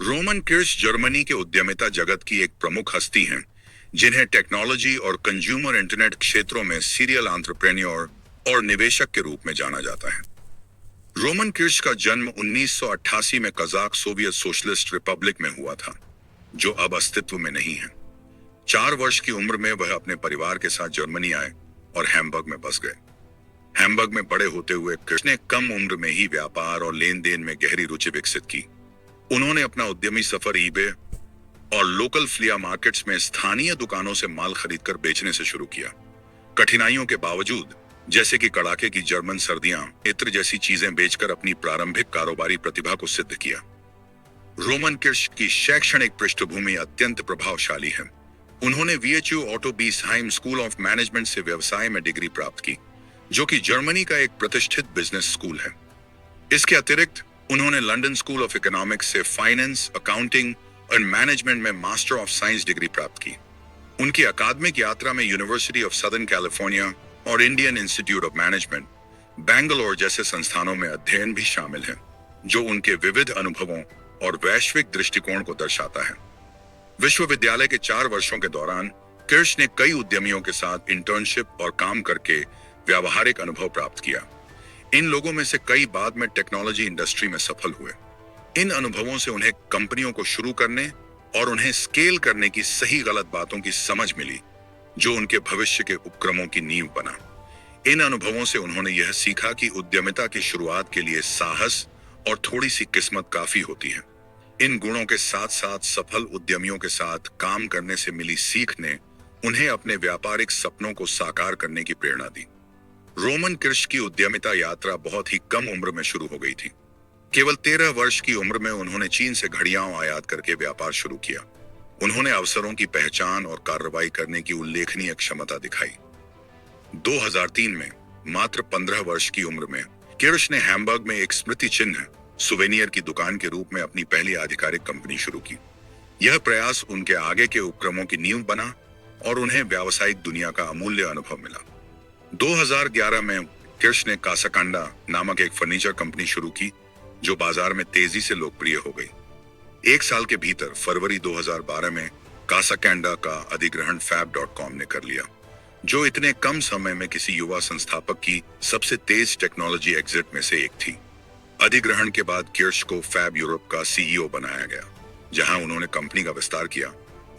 Roman किर्श Germany के उद्यमिता जगत की एक प्रमुख हस्ती हैं, जिन्हें टेक्नोलॉजी और कंज्यूमर इंटरनेट क्षेत्रों में सीरियल एंटरप्रेन्योर और निवेशक के रूप में जाना जाता है। रोमन किर्श का जन्म 1988 में कजाक सोवियत सोशलिस्ट रिपब्लिक में हुआ था, जो अब अस्तित्व में नहीं है। 4 वर्ष की उम्र में वह अपने परिवार के साथ जर्मनी आए और हैम्बर्ग में बस गए। हैम्बर्ग में बड़े होते हुए किर्श ने कम उम्र में ही व्यापार और लेन देन में गहरी रुचि विकसित की। उन्होंने अपना उद्यमी सफर ईबे और लोकल फ्लिया मार्केट्स में स्थानीय दुकानों से माल खरीदकर बेचने से शुरू किया। कठिनाइयों के बावजूद, जैसे कि कड़ाके की जर्मन सर्दियां, इत्र जैसी चीजें बेचकर अपनी प्रारंभिक कारोबारी प्रतिभा को सिद्ध किया। रोमन किर्श की शैक्षणिक पृष्ठभूमि अत्यंत प्रभावशाली है। उन्होंने VHU Otto Beisheim School of Management से व्यवसाय में डिग्री प्राप्त की, जो कि जर्मनी का एक प्रतिष्ठित बिजनेस स्कूल है। इसके अतिरिक्त उन्होंने लंदन स्कूल ऑफ इकोनॉमिक्स से फाइनेंस, अकाउंटिंग और मैनेजमेंट में मास्टर ऑफ साइंस डिग्री प्राप्त की। उनकी अकादमिक यात्रा में यूनिवर्सिटी ऑफ सदर्न कैलिफोर्निया और Indian institute of management, Bangalore जैसे संस्थानों में अध्ययन भी शामिल है, जो उनके विविध अनुभवों और वैश्विक दृष्टिकोण को दर्शाता है। विश्वविद्यालय के 4 वर्षों के दौरान किर्श ने कई उद्यमियों के साथ इंटर्नशिप और काम करके व्यावहारिक अनुभव प्राप्त किया। इन लोगों में से कई बाद में टेक्नोलॉजी इंडस्ट्री में सफल हुए। इन अनुभवों से उन्हें कंपनियों को शुरू करने और उन्हें स्केल करने की सही गलत बातों की समझ मिली, जो उनके भविष्य के उपक्रमों की नींव बना। इन अनुभवों से उन्होंने यह सीखा कि उद्यमिता की शुरुआत के लिए साहस और थोड़ी सी किस्मत काफी होती है। इन गुणों के साथ साथ सफल उद्यमियों के साथ काम करने से मिली सीख ने उन्हें अपने व्यापारिक सपनों को साकार करने की प्रेरणा दी। रोमन किर्श की उद्यमिता यात्रा बहुत ही कम उम्र में शुरू हो गई थी। केवल 13 वर्ष की उम्र में उन्होंने चीन से घड़ियां आयात करके व्यापार शुरू किया। उन्होंने अवसरों की पहचान और कार्रवाई करने की उल्लेखनीय क्षमता दिखाई। 2003 में मात्र 15 वर्ष की उम्र में किर्श ने हैम्बर्ग में एक स्मृति चिन्ह सुवेनियर की दुकान के रूप में अपनी पहली आधिकारिक कंपनी शुरू की। यह प्रयास उनके आगे के उपक्रमों की नींव बना और उन्हें व्यावसायिक दुनिया का अमूल्य अनुभव मिला। 2011 में किर्श ने कासाकांडा नामक एक फर्नीचर कंपनी शुरू की, जो बाजार में तेजी से लोकप्रिय हो गई। 1 साल के भीतर फरवरी 2012 में कासाकांडा का अधिग्रहण fab.com ने कर लिया, जो इतने कम समय में किसी युवा संस्थापक की सबसे तेज टेक्नोलॉजी एग्जिट में से एक थी। अधिग्रहण के बाद किर्श को फैब यूरोप का CEO बनाया गया, जहां उन्होंने कंपनी का विस्तार किया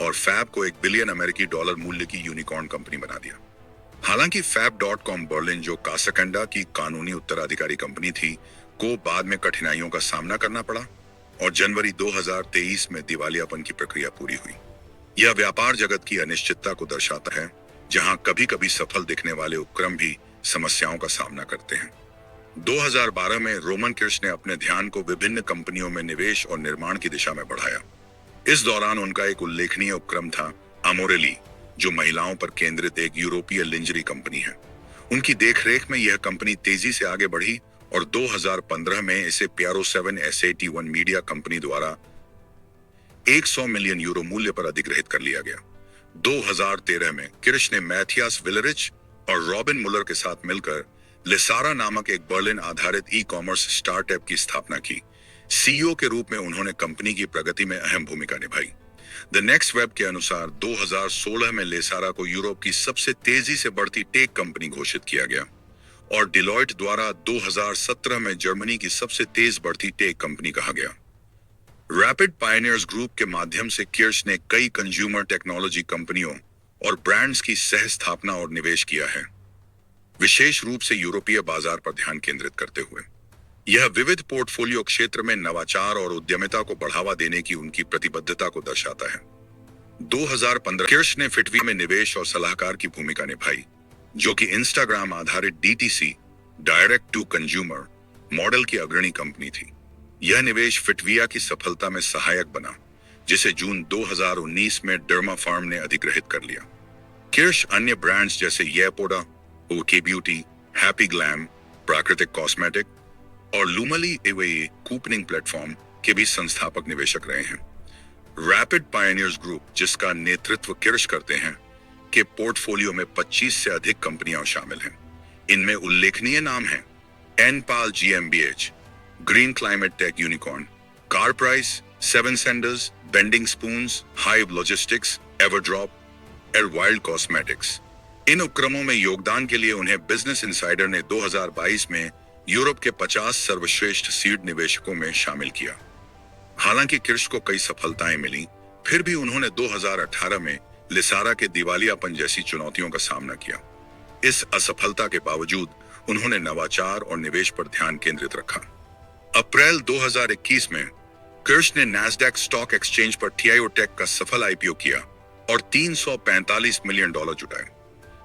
और फैब को $1 बिलियन अमेरिकी मूल्य की यूनिकॉर्न कंपनी बना दिया। हालांकि fab.com बर्लिन, जो कासाकांडा की कानूनी उत्तराधिकारी कंपनी थी, को बाद में कठिनाइयों का सामना करना पड़ा और जनवरी 2023 में दिवालियापन की प्रक्रिया पूरी हुई। यह व्यापार जगत की अनिश्चितता को दर्शाता है, जहां कभी-कभी सफल दिखने वाले उपक्रम भी समस्याओं का सामना करते हैं। 2012 में रोमन किर्श ने अपने ध्यान को विभिन्न कंपनियों में निवेश और निर्माण की दिशा में बढ़ाया। इस दौरान उनका एक उल्लेखनीय उपक्रम था अमोरेली, जो महिलाओं पर केंद्रित एक यूरोपीय लिंजरी कंपनी है। उनकी देखरेख में यह कंपनी तेजी से आगे बढ़ी और 2015 में इसे प्यारो 7 SAT1 मीडिया कंपनी द्वारा 100 मिलियन यूरो मूल्य पर अधिग्रहित कर लिया गया। 2013 में किर्श ने मैथियास विलरिच और रॉबिन मुलर के साथ मिलकर लिसारा नामक एक बर्लिन आधारित ई-कॉमर्स स्टार्टअप की स्थापना की। CEO के रूप में उन्होंने कंपनी की प्रगति में अहम भूमिका निभाई। द नेक्स्ट वेब के अनुसार 2016 में लेसारा को यूरोप की सबसे तेजी से बढ़ती टेक कंपनी घोषित किया गया और डिलॉयट द्वारा 2017 में जर्मनी की सबसे तेज बढ़ती टेक कंपनी कहा गया। रैपिड पायनियर्स ग्रुप के माध्यम से किर्श ने कई कंज्यूमर टेक्नोलॉजी कंपनियों और ब्रांड्स की सह स्थापना और निवेश किया है, विशेष रूप से यूरोपीय बाजार पर ध्यान केंद्रित करते हुए। यह विविध पोर्टफोलियो क्षेत्र में नवाचार और उद्यमिता को बढ़ावा देने की उनकी प्रतिबद्धता को दर्शाता है। 2015 किर्श ने फिटवी में निवेश और सलाहकार की भूमिका निभाई, जो कि इंस्टाग्राम आधारित DTC direct to consumer model की अग्रणी कंपनी थी। यह निवेश फिटविया की सफलता में सहायक बना, जिसे जून 2019 में डर्मा फार्म ने अधिग्रहित कर लिया। किर्श अन्य ब्रांड्स जैसे येपोडा, ओके ब्यूटी, हैप्पी ग्लैम, प्राकृतिक कॉस्मेटिक और लूमली एवे कूपनिंग प्लेटफॉर्म के भी संस्थापक निवेशक रहे हैं। रैपिड पायनियर्स ग्रुप, जिसका नेतृत्व किर्श करते हैं, के पोर्टफोलियो में 25 से अधिक कंपनियां शामिल हैं। इनमें उल्लेखनीय नाम हैं Enpal GmbH, green climate tech unicorn, Car Price, Seven Senders, Bending Spoons, Hive Logistics, Everdrop और वाइल्ड कॉस्मेटिक्स। इन उपक्रमों में योगदान के लिए उन्हें बिजनेस इनसाइडर ने 2022 में यूरोप के 50 सर्वश्रेष्ठ सीड निवेशकों में शामिल किया। हालांकि किर्श को कई सफलताएं मिली, फिर भी उन्होंने 2018 में लिसारा के दिवालियापन जैसी चुनौतियों का सामना किया। इस असफलता के बावजूद उन्होंने नवाचार और निवेश पर ध्यान केंद्रित रखा। अप्रैल 2021 में किर्श ने नैस्डैक स्टॉक एक्सचेंज पर TIO टेक का सफल IPO किया और $345 मिलियन जुटाए।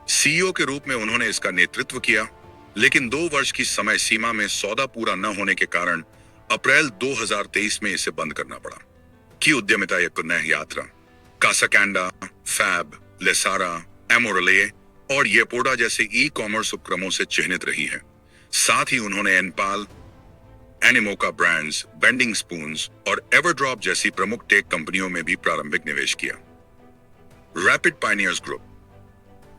CEO के रूप में उन्होंने इसका नेतृत्व किया, लेकिन 2 वर्ष की समय सीमा में सौदा पूरा न होने के कारण अप्रैल 2023 में इसे बंद करना पड़ा। की उद्यमिता एक नई यात्रा कासाकैंडा, फैब, लेसारा, एमोरले और येपोडा जैसे ई-कॉमर्स उपक्रमों से चिन्हित रही है। साथ ही उन्होंने एनपाल, एनिमोका ब्रांड्स, बेंडिंग स्पून्स और एवरड्रॉप जैसी प्रमुख टेक कंपनियों में भी प्रारंभिक निवेश किया। रैपिड पायनियर्स ग्रुप,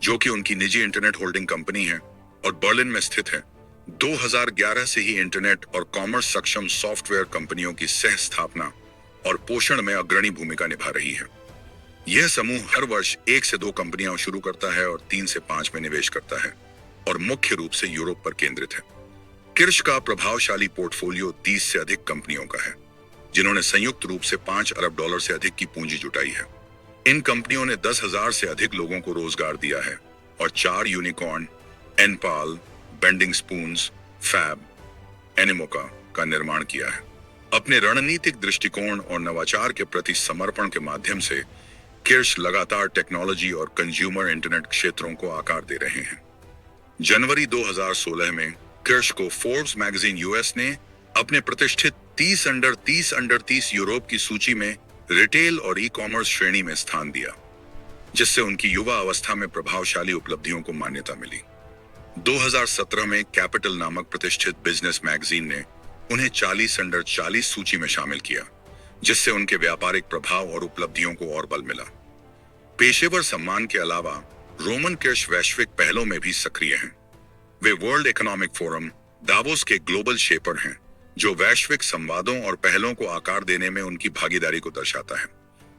जो कि उनकी निजी इंटरनेट होल्डिंग कंपनी है और बर्लिन में स्थित है, 2011 से ही इंटरनेट और कॉमर्स सक्षम सॉफ्टवेयर कंपनियों की सह स्थापना और पोषण में अग्रणी भूमिका निभा रही है। यह समूह हर वर्ष 1 से 2 कंपनियां शुरू करता है और 3 से 5 में निवेश करता है और मुख्य रूप से यूरोप पर केंद्रित है। किर्श का प्रभावशाली पोर्टफोलियो 30 से अधिक कंपनियों का है, जिन्होंने संयुक्त रूप से $5 अरब से अधिक की पूंजी जुटाई है। इन कंपनियों ने 10,000 से अधिक लोगों को रोजगार दिया है और 4 unicorn, Enpal, Bending Spoons, Fab, Animoca का निर्माण किया है। अपने रणनीतिक दृष्टिकोण और नवाचार के प्रति समर्पण के माध्यम से किर्श लगातार टेक्नोलॉजी और कंज्यूमर इंटरनेट क्षेत्रों को आकार दे रहे हैं। जनवरी 2016 में किर्श को फोर्ब्स मैगजीन US ने अपने प्रतिष्ठित 30 अंडर 30 यूरोप की सूची में रिटेल और ई-कॉमर्स श्रेणी में स्थान दिया, जिससे उनकी युवा अवस्था में प्रभावशाली उपलब्धियों को मान्यता मिली। 2017 में कैपिटल नामक प्रतिष्ठित बिजनेस मैगजीन ने उन्हें 40 अंडर 40 सूची में शामिल किया, जिससे उनके व्यापारिक प्रभाव और उपलब्धियों को और बल मिला। पेशेवर सम्मान के अलावा रोमन किर्श वैश्विक पहलों में भी सक्रिय हैं। वे वर्ल्ड इकोनॉमिक फोरम दावोस के ग्लोबल शेपर हैं, जो वैश्विक संवादों और पहलों को आकार देने में उनकी भागीदारी को दर्शाता है।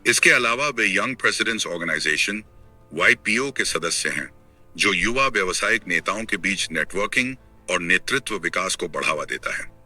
इसके अलावा वे यंग प्रेसिडेंट्स ऑर्गेनाइजेशन YPO के सदस्य हैं, जो युवा व्यावसायिक नेताओं के बीच नेटवर्किंग और नेतृत्व विकास को बढ़ावा देता है।